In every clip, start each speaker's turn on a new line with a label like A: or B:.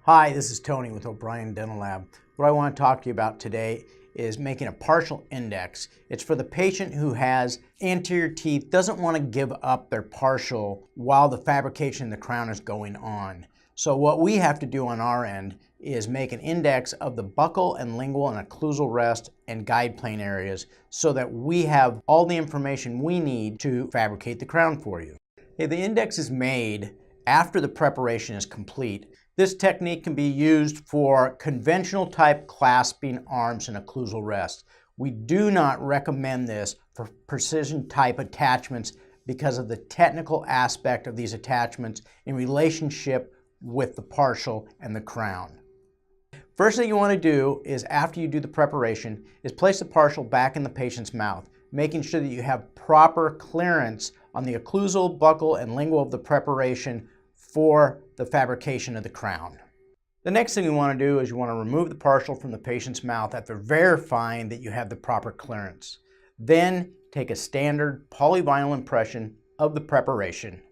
A: Hi, this is Tony with O'Brien Dental Lab. What I want to talk to you about today is making a partial index. It's for the patient who has anterior teeth, doesn't want to give up their partial while the fabrication of the crown is going on. So what we have to do on our end is make an index of the buccal and lingual and occlusal rest and guide plane areas so that we have all the information we need to fabricate the crown for you. Okay, the index is made after the preparation is complete. This technique can be used for conventional type clasping arms and occlusal rest. We do not recommend this for precision type attachments because of the technical aspect of these attachments in relationship with the partial and the crown. First thing you want to do is, after you do the preparation, is place the partial back in the patient's mouth, making sure that you have proper clearance on the occlusal, buccal, and lingual of the preparation for the fabrication of the crown. The next thing you want to do is you want to remove the partial from the patient's mouth after verifying that you have the proper clearance. Then take a standard polyvinyl impression of the preparation.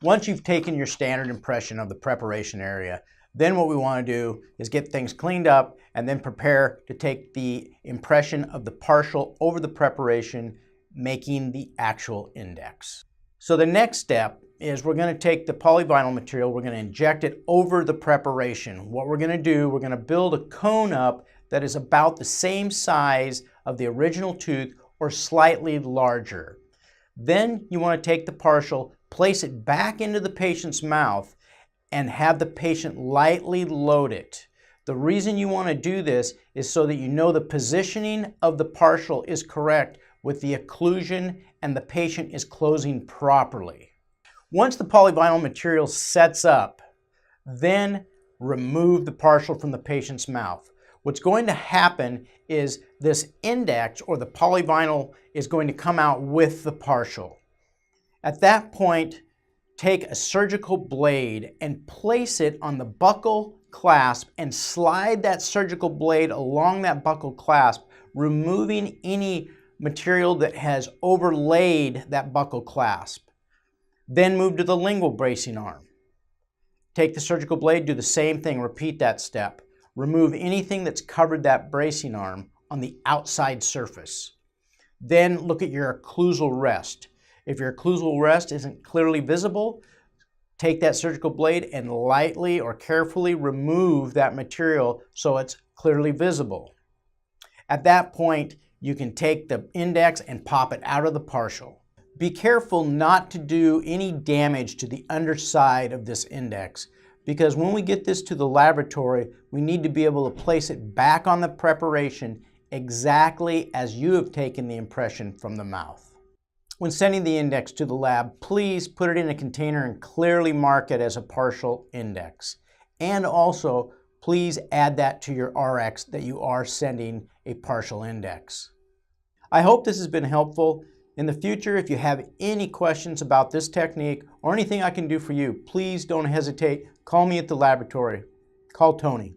A: Once you've taken your standard impression of the preparation area, then what we want to do is get things cleaned up and then prepare to take the impression of the partial over the preparation, making the actual index. So the next step is we're going to take the polyvinyl material, we're going to inject it over the preparation. What we're going to do, we're going to build a cone up that is about the same size of the original tooth or slightly larger. Then you want to take the partial, place it back into the patient's mouth, and have the patient lightly load it. The reason you want to do this is so that you know the positioning of the partial is correct with the occlusion and the patient is closing properly. Once the polyvinyl material sets up, then remove the partial from the patient's mouth. What's going to happen is this index, or the polyvinyl, is going to come out with the partial. At that point, take a surgical blade and place it on the buccal clasp and slide that surgical blade along that buccal clasp, removing any material that has overlaid that buccal clasp. Then move to the lingual bracing arm. Take the surgical blade, do the same thing, repeat that step. Remove anything that's covered that bracing arm on the outside surface. Then look at your occlusal rest. If your occlusal rest isn't clearly visible, take that surgical blade and lightly or carefully remove that material so it's clearly visible. At that point, you can take the index and pop it out of the partial. Be careful not to do any damage to the underside of this index, because when we get this to the laboratory, we need to be able to place it back on the preparation exactly as you have taken the impression from the mouth. When sending the index to the lab, please put it in a container and clearly mark it as a partial index. And also, please add that to your RX that you are sending a partial index. I hope this has been helpful. In the future, if you have any questions about this technique or anything I can do for you, please don't hesitate. Call me at the laboratory. Call Tony.